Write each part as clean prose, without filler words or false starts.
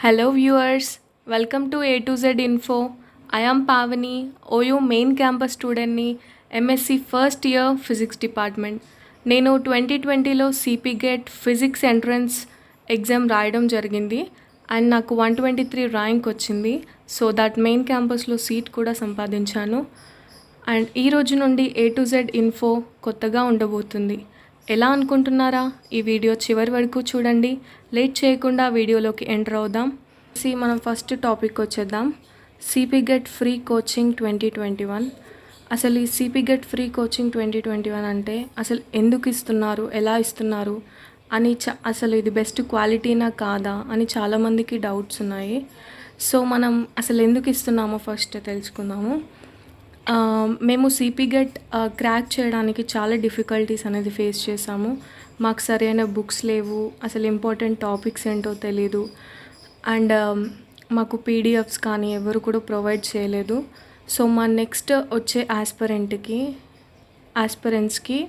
Hello viewers, welcome to A to Z Info. I am Pavani, OU main campus student ni MSc first year physics department. నేను 2020లో CP GET physics entrance exam రాయడం జరిగింది and నాకు 123 rank వచ్చింది. So that main క్యాంపస్లో seat కూడా సంపాదించాను. And ఈ రోజు నుండి ఏ టు జెడ్ ఇన్ఫో కొత్తగా ఉండబోతుంది. ఎలా అనుకుంటున్నారా? ఈ వీడియో చివరి వరకు చూడండి. లేట్ చేయకుండా వీడియోలోకి ఎంటర్ అవుదాం. మనం ఫస్ట్ టాపిక్ వచ్చేద్దాం. CP get free coaching 2021. అసలు ఈ సిపి గెట్ ఫ్రీ కోచింగ్ 2021 అంటే అసలు ఎందుకు ఇస్తున్నారు, ఎలా ఇస్తున్నారు అని అసలు ఇది బెస్ట్ క్వాలిటీనా కాదా అని చాలామందికి డౌట్స్ ఉన్నాయి. సో మనం అసలు ఎందుకు ఇస్తున్నామో ఫస్ట్ తెలుసుకుందాము. మేము సిపి గెట్ క్రాక్ చేయడానికి చాలా డిఫికల్టీస్ అనేది ఫేస్ చేసాము. మాకు సరైన బుక్స్ లేవు, అసలు ఇంపార్టెంట్ టాపిక్స్ ఏంటో తెలీదు, అండ్ మాకు పీడిఎఫ్స్ కానీ ఎవరు కూడా ప్రొవైడ్ చేయలేదు. సో మా నెక్స్ట్ వచ్చే ఆస్పిరెంట్స్కి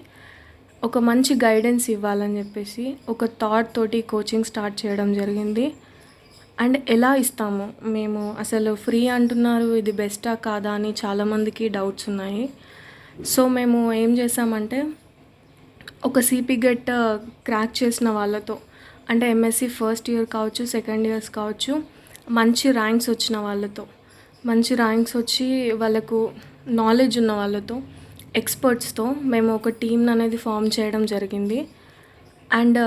ఒక మంచి గైడెన్స్ ఇవ్వాలని చెప్పేసి ఒక థాట్ తోటి కోచింగ్ స్టార్ట్ చేయడం జరిగింది. అండ్ ఎలా ఇస్తాము మేము, అసలు ఫ్రీ అంటున్నారు, ఇది బెస్టా కాదా అని చాలామందికి డౌట్స్ ఉన్నాయి. సో మేము ఏం చేసామంటే ఒక సిపి గెట్ క్రాక్ చేసిన వాళ్ళతో, అంటే ఎంఎస్సి ఫస్ట్ ఇయర్ కావచ్చు, సెకండ్ ఇయర్స్ కావచ్చు, మంచి ర్యాంక్స్ వచ్చిన వాళ్ళతో, మంచి ర్యాంక్స్ వచ్చి వాళ్ళకు నాలెడ్జ్ ఉన్న వాళ్ళతో, ఎక్స్పర్ట్స్తో మేము ఒక టీమ్ అనేది ఫామ్ చేయడం జరిగింది. అండ్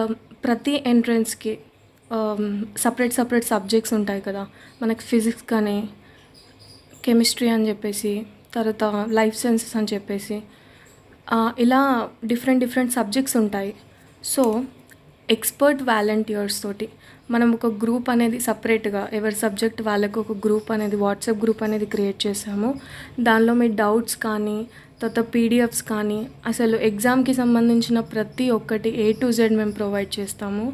ప్రతి ఎంట్రన్స్కి సపరేట్ సబ్జెక్ట్స్ ఉంటాయి కదా, మనకి ఫిజిక్స్ కానీ, కెమిస్ట్రీ అని చెప్పేసి, తర్వాత లైఫ్ సైన్సెస్ అని చెప్పేసి ఇలా డిఫరెంట్ సబ్జెక్ట్స్ ఉంటాయి. సో ఎక్స్పర్ట్ వాలంటీర్స్ తోటి మనం ఒక గ్రూప్ అనేది సపరేట్గా ఎవరి సబ్జెక్ట్ వాళ్ళకు ఒక గ్రూప్ అనేది, వాట్సాప్ గ్రూప్ అనేది క్రియేట్ చేసాము. దానిలో మీ డౌట్స్ కానీ, తర్వాత పీడిఎఫ్స్ కానీ, అసలు ఎగ్జామ్కి సంబంధించిన ప్రతి ఒక్కటి ఏ టు జెడ్ మేము ప్రొవైడ్ చేస్తాము.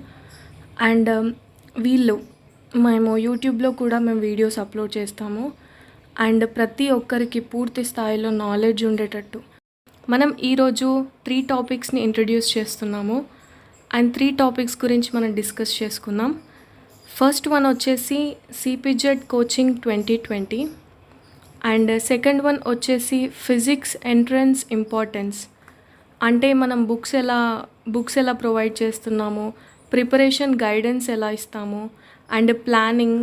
అండ్ మేము యూట్యూబ్లో కూడా మేము వీడియోస్ అప్లోడ్ చేస్తాము. అండ్ ప్రతి ఒక్కరికి పూర్తి స్థాయిలో నాలెడ్జ్ ఉండేటట్టు మనం ఈరోజు 3 టాపిక్స్ని ఇంట్రడ్యూస్ చేస్తున్నాము. అండ్ 3 టాపిక్స్ గురించి మనం డిస్కస్ చేసుకుందాం. ఫస్ట్ వన్ వచ్చేసి CP get coaching 2020. And second one వచ్చేసి ఫిజిక్స్ ఎంట్రన్స్ ఇంపార్టెన్స్, అంటే మనం బుక్స్ ఎలా ప్రొవైడ్ చేస్తున్నాము, ప్రిపరేషన్ గైడెన్స్ ఎలా ఇస్తాము, and planning,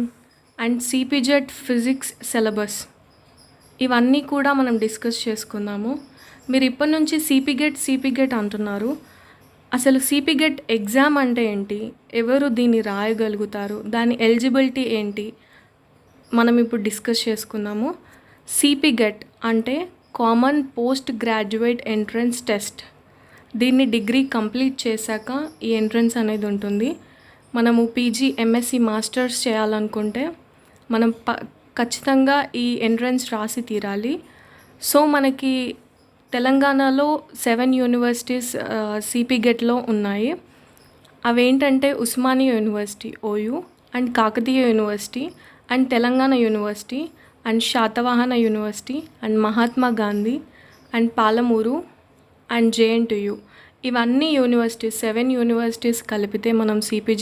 and CP GET physics syllabus, ఇవన్నీ కూడా మనం డిస్కస్ చేసుకుందాము. మీరు ఇప్పటి నుంచి సిపి గెట్ అంటున్నారు. అసలు సిపి గెట్ ఎగ్జామ్ అంటే ఏంటి, ఎవరు దీన్ని రాయగలుగుతారు, దాని ఎలిజిబిలిటీ ఏంటి, మనం ఇప్పుడు డిస్కస్ చేసుకుందాము. సిపి గెట్ అంటే common post graduate entrance test. దీన్ని డిగ్రీ కంప్లీట్ చేశాక ఈ ఎంట్రన్స్ అనేది ఉంటుంది. మనము పీజీ, ఎంఎస్సి, మాస్టర్స్ చేయాలనుకుంటే మనం ఖచ్చితంగా ఈ ఎంట్రన్స్ రాసి తీరాలి. సో మనకి తెలంగాణలో 7 యూనివర్సిటీస్ సిపి గెట్లో ఉన్నాయి. అవేంటంటే Osmania university OU, and Kakatiya university, and Telangana university, and Satavahana university, and Mahatma Gandhi, and Palamuru, and JNTU. ఇవన్నీ యూనివర్సిటీస్, 7 యూనివర్సిటీస్ కలిపితే మనం CP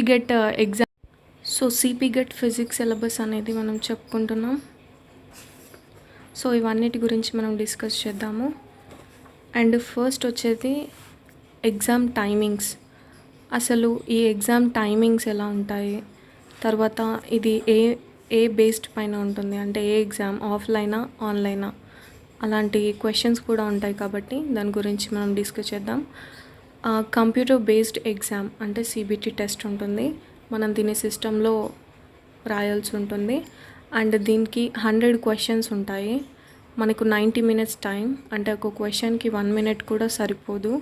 get exam. So CP GET physics syllabus అనేది మనం చెప్పుకుంటున్నాం. సో ఇవన్నిటి గురించి మనం డిస్కస్ చేద్దాము. అండ్ ఫస్ట్ వచ్చేది ఎగ్జామ్ టైమింగ్స్. అసలు ఈ ఎగ్జామ్ టైమింగ్స్ ఎలా ఉంటాయి, తర్వాత ఇది ఏ బేస్డ్ పైన ఉంటుంది, అంటే ఏ ఎగ్జామ్ ఆఫ్లైనా ఆన్లైనా, అలాంటి క్వశ్చన్స్ కూడా ఉంటాయి కాబట్టి దాని గురించి మనం డిస్కస్ చేద్దాం. కంప్యూటర్ బేస్డ్ ఎగ్జామ్ అంటే సిబిటి టెస్ట్ ఉంటుంది. మనం దీని సిస్టంలో రాయాల్సి ఉంటుంది. అండ్ దీనికి 100 క్వశ్చన్స్ ఉంటాయి. మనకు 90 మినిట్స్ టైం, అంటే ఒక క్వశ్చన్కి 1 మినిట్ కూడా సరిపోదు.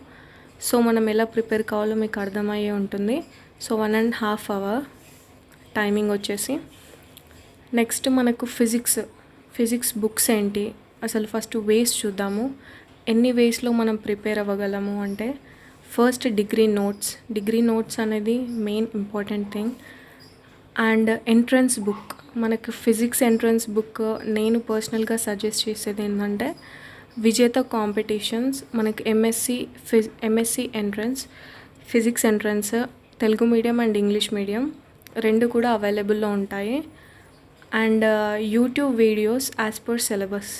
సో మనం ఎలా ప్రిపేర్ కావాలో మీకు అర్థమయ్యే ఉంటుంది. సో 1.5 అవర్ టైమింగ్ వచ్చేసి. నెక్స్ట్ మనకు ఫిజిక్స్ బుక్స్ ఏంటి, అసలు ఫస్ట్ వేస్ చూద్దాము. ఎన్ని వేస్లో మనం ప్రిపేర్ అవ్వగలము అంటే, ఫస్ట్ డిగ్రీ నోట్స్ అనేది main important thing. And entrance book, మనకు ఫిజిక్స్ ఎంట్రన్స్ బుక్ నేను పర్సనల్గా సజెస్ట్ చేసేది ఏంటంటే విజేత కాంపిటీషన్స్, మనకి MSc entrance, physics entrance, Telugu medium and English medium, రెండు కూడా అవైలబుల్లో ఉంటాయి. And YouTube videos as per syllabus,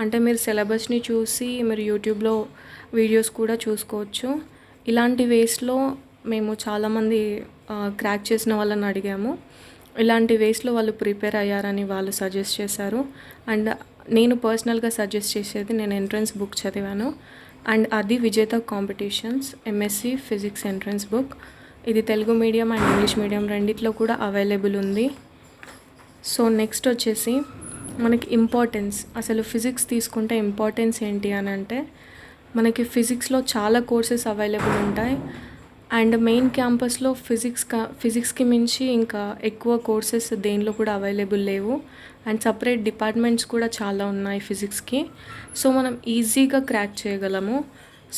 అంటే మీరు సిలబస్ని చూసి మీరు యూట్యూబ్లో వీడియోస్ కూడా చూసుకోవచ్చు. ఇలాంటి వేస్లో మేము చాలామంది క్రాక్ చేసిన వాళ్ళని అడిగాము. ఇలాంటి వేస్లో వాళ్ళు ప్రిపేర్ అయ్యారని వాళ్ళు సజెస్ట్ చేశారు. అండ్ నేను పర్సనల్గా సజెస్ట్ చేసేది, నేను ఎంట్రన్స్ బుక్ చదివాను అండ్ అది Vijetha competitions MSc physics entrance book. ఇది Telugu medium and English medium రెండిట్లో కూడా అవైలబుల్ ఉంది. సో నెక్స్ట్ వచ్చేసి మనకి ఇంపార్టెన్స్, అసలు ఫిజిక్స్ తీసుకుంటే ఇంపార్టెన్స్ ఏంటి అని అంటే, మనకి ఫిజిక్స్లో చాలా కోర్సెస్ అవైలబుల్ ఉంటాయి. అండ్ మెయిన్ క్యాంపస్లో ఫిజిక్స్కి మించి ఇంకా ఎక్కువ కోర్సెస్ దేనిలో కూడా అవైలబుల్ లేవు. అండ్ సపరేట్ డిపార్ట్మెంట్స్ కూడా చాలా ఉన్నాయి ఫిజిక్స్కి. సో మనం ఈజీగా క్రాక్ చేయగలము.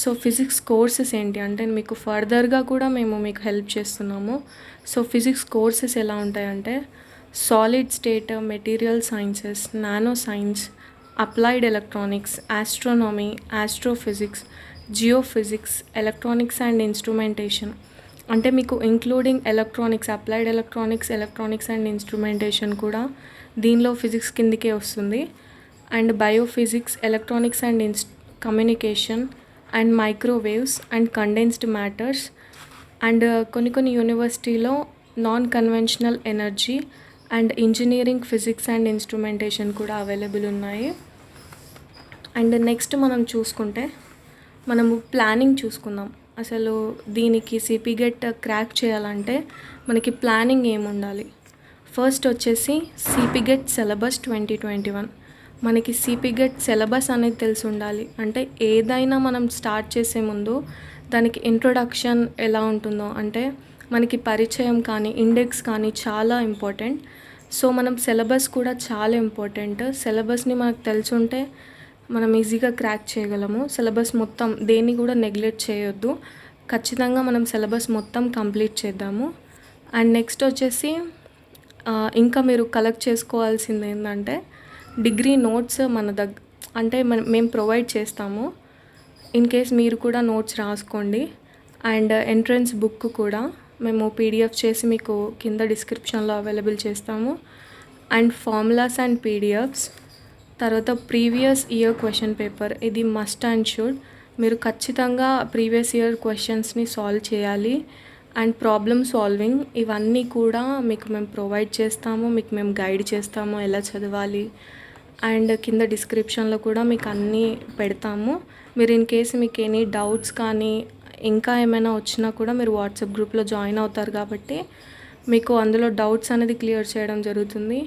సో ఫిజిక్స్ కోర్సెస్ ఏంటి అంటే, మీకు ఫర్దర్గా కూడా మేము మీకు హెల్ప్ చేస్తున్నాము. సో ఫిజిక్స్ కోర్సెస్ ఎలా ఉంటాయంటే, solid state, material sciences, nano science, applied electronics, astronomy, astrophysics, geophysics, electronics and instrumentation, అంటే మీకు including electronics, applied electronics, electronics and instrumentation కూడా దీనిలో ఫిజిక్స్ కిందకే వస్తుంది. And biophysics, electronics and communication, and microwaves and condensed matters. And కొన్ని యూనివర్సిటీలో non conventional energy and engineering physics and instrumentation కూడా available ఉన్నాయి. అండ్ నెక్స్ట్ మనం చూసుకుంటే, మనము ప్లానింగ్ చూసుకుందాం. అసలు దీనికి సిపి గెట్ క్రాక్ చేయాలంటే మనకి ప్లానింగ్ ఏముండాలి. ఫస్ట్ వచ్చేసి సిపి గెట్ సిలబస్ 2021. మనకి సిపి గెట్ సిలబస్ అనేది తెలిసి ఉండాలి. అంటే ఏదైనా మనం స్టార్ట్ చేసే ముందు దానికి ఇంట్రొడక్షన్ ఎలా ఉంటుందో, అంటే మనకి పరిచయం కానీ ఇండెక్స్ కానీ చాలా ఇంపార్టెంట్. సో మనం సిలబస్ కూడా చాలా ఇంపార్టెంట్. సిలబస్ని మనకు తెలిసి ఉంటే మనం ఈజీగా క్రాక్ చేయగలము. సిలబస్ మొత్తం దేన్ని కూడా నెగ్లెక్ట్ చేయొద్దు. ఖచ్చితంగా మనం సిలబస్ మొత్తం కంప్లీట్ చేద్దాము. అండ్ నెక్స్ట్ వచ్చేసి ఇంకా మీరు కలెక్ట్ చేసుకోవాల్సింది ఏంటంటే, డిగ్రీ నోట్స్ అంటే మేము ప్రొవైడ్ చేస్తాము. ఇన్ కేస్ మీరు కూడా నోట్స్ రాసుకోండి. అండ్ ఎంట్రన్స్ బుక్ కూడా మేము పీడిఎఫ్ చేసి మీకు కింద డిస్క్రిప్షన్లో అవైలబుల్ చేస్తాము. అండ్ ఫార్ములాస్ అండ్ పీడిఎఫ్స్, తర్వాత ప్రీవియస్ ఇయర్ క్వశ్చన్ పేపర్, ఇది మస్ట్ అండ్ షుడ్. మీరు ఖచ్చితంగా ప్రీవియస్ ఇయర్ క్వశ్చన్స్ని సాల్వ్ చేయాలి. అండ్ ప్రాబ్లమ్ సాల్వింగ్, ఇవన్నీ కూడా మీకు మేము ప్రొవైడ్ చేస్తాము, మీకు మేము గైడ్ చేస్తాము ఎలా చదవాలి. అండ్ కింద డిస్క్రిప్షన్లో కూడా మీకు అన్నీ పెడతాము. మీరు ఇన్ కేసు మీకు ఎనీ డౌట్స్ కానీ ఇంకా ఏమైనా వచ్చినా కూడా మీరు వాట్సాప్ గ్రూప్లో జాయిన్ అవుతారు కాబట్టి మీకు అందులో డౌట్స్ అనేది క్లియర్ చేయడం జరుగుతుంది.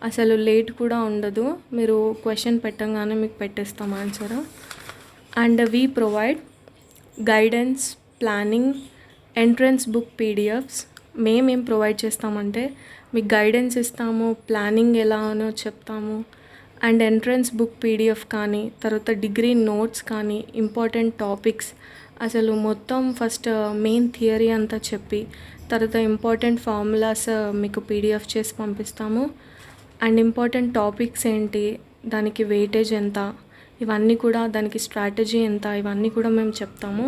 అసలు లేట్ కూడా ఉండదు. మీరు క్వశ్చన్ పెట్టంగానే మీకు పెట్టేస్తాం answer. And we provide guidance, planning, entrance book PDFs. మేమేం ప్రొవైడ్ చేస్తామంటే, మీకు గైడెన్స్ ఇస్తాము, ప్లానింగ్ ఎలానో చెప్తాము. అండ్ ఎంట్రన్స్ బుక్ పీడిఎఫ్ కానీ, తర్వాత డిగ్రీ నోట్స్ కానీ, ఇంపార్టెంట్ టాపిక్స్ అసలు మొత్తం ఫస్ట్ మెయిన్ థియరీ అంతా చెప్పి, తర్వాత ఇంపార్టెంట్ ఫార్ములాస్ మీకు పీడిఎఫ్ చేసి పంపిస్తాము. అండ్ ఇంపార్టెంట్ టాపిక్స్ ఏంటి, దానికి వెయిటేజ్ ఎంత, ఇవన్నీ కూడా, దానికి స్ట్రాటజీ ఎంత, ఇవన్నీ కూడా మేము చెప్తాము.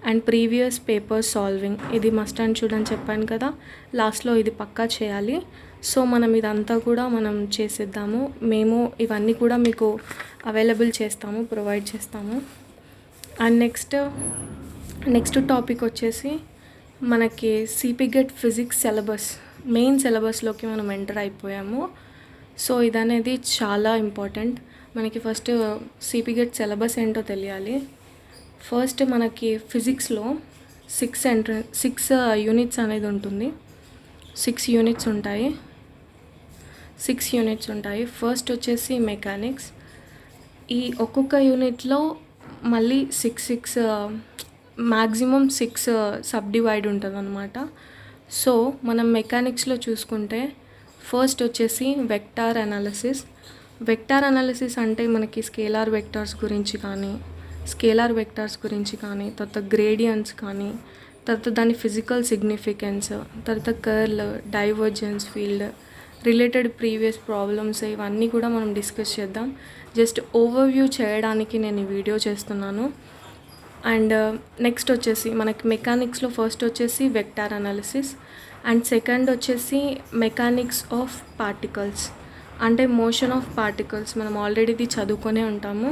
అండ్ ప్రీవియస్ పేపర్ సాల్వింగ్, ఇది మస్ట్ అండ్ షుడ్ అని చెప్పాను కదా, లాస్ట్లో ఇది పక్కా చేయాలి. సో మనం ఇదంతా కూడా మనం చేసేద్దాము. మేము ఇవన్నీ కూడా మీకు అవైలబుల్ చేస్తాము, ప్రొవైడ్ చేస్తాము. అండ్ నెక్స్ట్ టాపిక్ వచ్చేసి మనకి CP GET physics syllabus, main సిలబస్లోకి మనం ఎంటర్ అయిపోయాము. సో ఇదనేది చాలా ఇంపార్టెంట్. మనకి ఫస్ట్ సిపి గెట్ సిలబస్ ఏంటో తెలియాలి. ఫస్ట్ మనకి ఫిజిక్స్లో 6 యూనిట్స్ అనేది ఉంటుంది. 6 యూనిట్స్ ఉంటాయి. ఫస్ట్ వచ్చేసి మెకానిక్స్. ఈ ఒక్కొక్క యూనిట్లో మళ్ళీ 6 మ్యాక్సిమం 6 సబ్ డివైడ్ ఉంటుంది అనమాట. సో మనం మెకానిక్స్లో చూసుకుంటే ఫస్ట్ వచ్చేసి వెక్టార్ అనాలిసిస్ అంటే మనకి స్కేలార్ వెక్టార్స్ గురించి కానీ తర్వాత గ్రేడియంట్స్ కానీ, తర్వాత దాని ఫిజికల్ సిగ్నిఫికెన్స్, తర్వాత curl, divergence field, related previous problems, ఇవన్నీ కూడా మనం డిస్కస్ చేద్దాం. జస్ట్ ఓవర్వ్యూ చేయడానికి నేను ఈ వీడియో చేస్తున్నాను. అండ్ నెక్స్ట్ వచ్చేసి మనకి మెకానిక్స్లో ఫస్ట్ వచ్చేసి వెక్టార్ అనాలిసిస్. అండ్ సెకండ్ వచ్చేసి మెకానిక్స్ ఆఫ్ పార్టికల్స్, అంటే మోషన్ ఆఫ్ పార్టికల్స్. మనం ఆల్రెడీ ఇది చదువుకొనే ఉంటాము.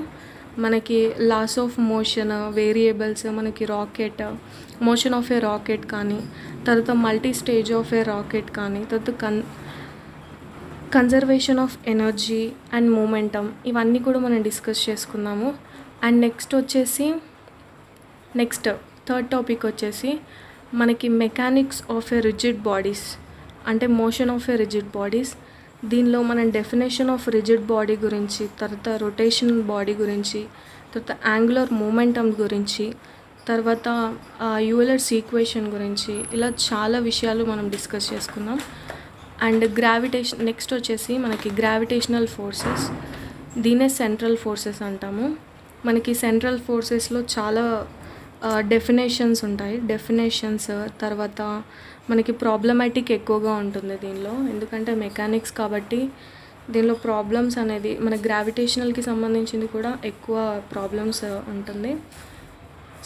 మనకి లాస్ ఆఫ్ మోషన్ వేరియబుల్స్, మనకి rocket motion of a rocket కానీ, తర్వాత multi stage of a rocket కానీ, తర్వాత conservation of energy and momentum, ఇవన్నీ కూడా మనం డిస్కస్ చేసుకుందాము. అండ్ నెక్స్ట్ థర్డ్ టాపిక్ వచ్చేసి మనకి mechanics of a rigid bodies, అంటే motion of a rigid bodies. దీనిలో మనం డెఫినేషన్ ఆఫ్ రిజిడ్ బాడీ గురించి, తర్వాత రొటేషనల్ బాడీ గురించి, తర్వాత యాంగులర్ మూమెంటమ్ గురించి, తర్వాత యూలర్స్ ఈక్వేషన్ గురించి, ఇలా చాలా విషయాలు మనం డిస్కస్ చేసుకుందాం. అండ్ నెక్స్ట్ వచ్చేసి మనకి గ్రావిటేషనల్ ఫోర్సెస్, దీనే సెంట్రల్ ఫోర్సెస్ అంటాము. మనకి సెంట్రల్ ఫోర్సెస్లో చాలా డెఫినేషన్స్ ఉంటాయి. తర్వాత మనకి ప్రాబ్లమాటిక్ ఎక్కువగా ఉంటుంది దీనిలో, ఎందుకంటే మెకానిక్స్ కాబట్టి దీనిలో ప్రాబ్లమ్స్ అనేది మన గ్రావిటేషనల్కి సంబంధించింది కూడా ఎక్కువ ప్రాబ్లమ్స్ ఉంటుంది.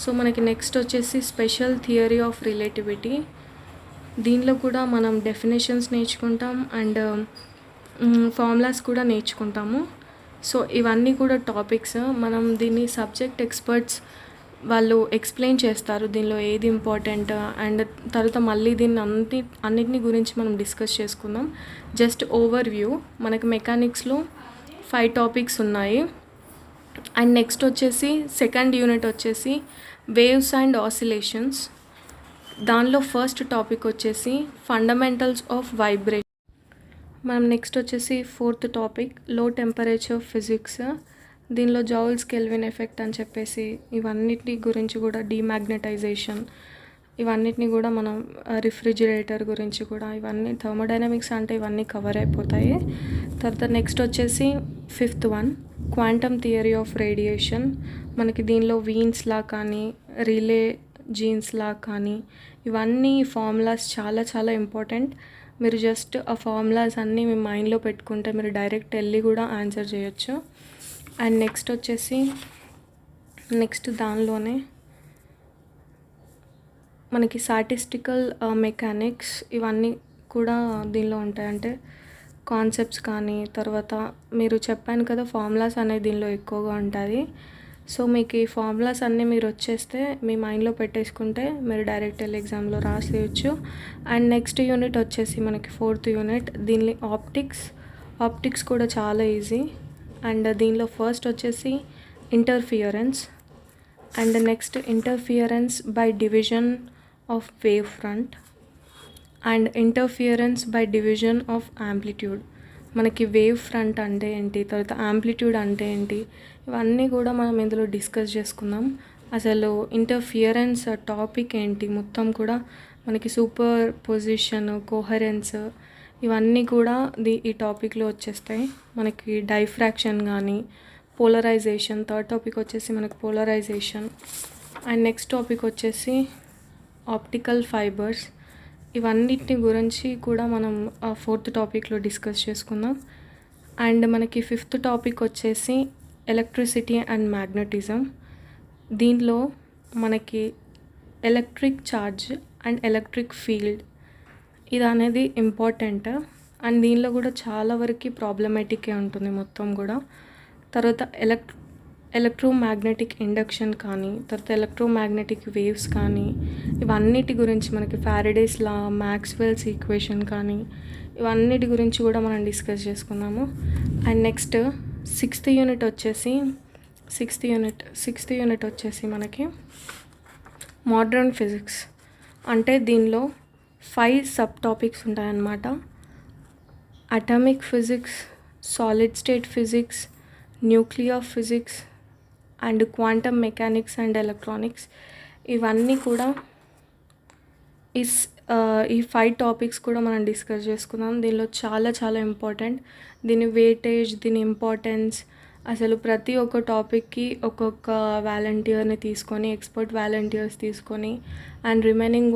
సో మనకి నెక్స్ట్ వచ్చేసి స్పెషల్ థియరీ ఆఫ్ రిలేటివిటీ. దీనిలో కూడా మనం డెఫినేషన్స్ నేర్చుకుంటాం అండ్ ఫార్ములాస్ కూడా నేర్చుకుంటాము. సో ఇవన్నీ కూడా టాపిక్స్. మనం దీన్ని సబ్జెక్ట్ ఎక్స్పర్ట్స్ వాళ్ళు ఎక్స్ప్లెయిన్ చేస్తారు, దీనిలో ఏది ఇంపార్టెంట్. అండ్ తర్వాత మళ్ళీ అన్నిటిని గురించి మనం డిస్కస్ చేసుకుందాం. జస్ట్ ఓవర్ వ్యూ, మనకి మెకానిక్స్లో 5 టాపిక్స్ ఉన్నాయి. అండ్ నెక్స్ట్ వచ్చేసి సెకండ్ యూనిట్ వచ్చేసి వేవ్స్ అండ్ ఆసిలేషన్స్. దానిలో ఫస్ట్ టాపిక్ వచ్చేసి ఫండమెంటల్స్ ఆఫ్ వైబ్రేషన్. మనం నెక్స్ట్ వచ్చేసి ఫోర్త్ టాపిక్ లో టెంపరేచర్ ఫిజిక్స్. దీనిలో జౌల్స్ కెల్విన్ ఎఫెక్ట్ అని చెప్పేసి ఇవన్నిటి గురించి కూడా, డీమాగ్నటైజేషన్, ఇవన్నిటిని కూడా మనం రిఫ్రిజిరేటర్ గురించి కూడా, ఇవన్నీ థర్మోడైనమిక్స్ అంటే ఇవన్నీ కవర్ అయిపోతాయి. తర్వాత నెక్స్ట్ వచ్చేసి fifth one quantum theory of radiation. మనకి దీనిలో వీన్స్ లా కానీ, రిలే జీన్స్ లా కానీ, ఇవన్నీ ఫార్ములాస్ చాలా చాలా ఇంపార్టెంట్. మీరు జస్ట్ ఆ ఫార్ములాస్ అన్నీ మీ మైండ్లో పెట్టుకుంటే మీరు డైరెక్ట్ వెళ్ళి కూడా ఆన్సర్ చేయొచ్చు. అండ్ నెక్స్ట్ దానిలోనే మనకి స్టాటిస్టికల్ మెకానిక్స్, ఇవన్నీ కూడా దీనిలో ఉంటాయి. అంటే కాన్సెప్ట్స్ కానీ, తర్వాత మీరు చెప్పాను కదా ఫార్ములాస్ అనేది దీనిలో ఎక్కువగా ఉంటుంది. సో మీకు ఈ ఫార్ములాస్ అన్నీ మీరు వచ్చేస్తే మీ మైండ్లో పెట్టేసుకుంటే మీరు డైరెక్ట్ వెళ్ళి ఎగ్జామ్లో రాసేయచ్చు. అండ్ నెక్స్ట్ యూనిట్ వచ్చేసి మనకి ఫోర్త్ యూనిట్, దీనిలో ఆప్టిక్స్ కూడా చాలా ఈజీ. అండ్ దీనిలో ఫస్ట్ వచ్చేసి interference, and next interference by division of wave front, and interference by division of amplitude. మనకి వేవ్ ఫ్రంట్ అంటే ఏంటి, తర్వాత యాంప్లిట్యూడ్ అంటే ఏంటి, ఇవన్నీ కూడా మనం ఇందులో డిస్కస్ చేసుకుందాం. అసలు ఇంటర్ఫియరెన్స్ టాపిక్ ఏంటి మొత్తం కూడా మనకి సూపర్ పొజిషన్, కోహరెన్స్, ఇవన్నీ కూడా ఈ టాపిక్లో వచ్చేస్తాయి. మనకి డైఫ్రాక్షన్ కానీ, పోలరైజేషన్, థర్డ్ టాపిక్ వచ్చేసి మనకి పోలరైజేషన్. అండ్ నెక్స్ట్ టాపిక్ వచ్చేసి ఆప్టికల్ ఫైబర్స్. ఇవన్నిటి గురించి కూడా మనం ఫోర్త్ టాపిక్లో డిస్కస్ చేసుకుందాం. అండ్ మనకి ఫిఫ్త్ టాపిక్ వచ్చేసి ఎలక్ట్రిసిటీ అండ్ మ్యాగ్నెటిజం. దీనిలో మనకి electric charge and electric field ఇది అనేది ఇంపార్టెంట్. అండ్ దీనిలో కూడా చాలా వరకు ప్రాబ్లమాటికే ఉంటుంది మొత్తం కూడా. తర్వాత ఎలక్ట్రోమాగ్నెటిక్ ఇండక్షన్ కానీ, తర్వాత ఎలక్ట్రోమాగ్నెటిక్ వేవ్స్ కానీ, ఇవన్నిటి గురించి మనకి ఫ్యారడేస్ లా, మ్యాక్స్వెల్స్ ఈక్వేషన్ కానీ, ఇవన్నిటి గురించి కూడా మనం డిస్కస్ చేసుకుందాము. అండ్ నెక్స్ట్ సిక్స్త్ యూనిట్ వచ్చేసి మనకి మోడ్రన్ ఫిజిక్స్. అంటే దీనిలో 5 సబ్ టాపిక్స్ ఉంటాయన్నమాట. Atomic physics, solid state physics, nuclear physics and quantum mechanics and electronics. ఇవన్నీ కూడా ఈ 5 టాపిక్స్ కూడా మనం డిస్కస్ చేసుకుందాం. దీనిలో చాలా చాలా ఇంపార్టెంట్. దీని వెయిటేజ్, దీని ఇంపార్టెన్స్, అసలు ప్రతి ఒక్క టాపిక్కి ఒక్కొక్క వాలంటీర్ని తీసుకొని, ఎక్స్పర్ట్ వాలంటీర్స్ తీసుకొని, అండ్ రిమైనింగ్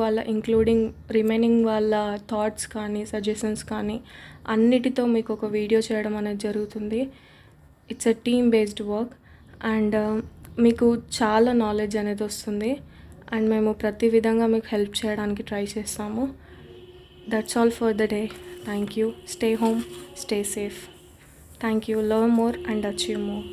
వాళ్ళ థాట్స్ కానీ, సజెషన్స్ కానీ అన్నిటితో మీకు ఒక వీడియో చేయడం అనేది జరుగుతుంది. It's a team based work and మీకు చాలా నాలెడ్జ్ అనేది వస్తుంది. అండ్ మేము ప్రతి విధంగా మీకు హెల్ప్ చేయడానికి ట్రై చేస్తాము. That's all for the day. Thank you. Stay home, stay safe. Thank you. Learn more and achieve more.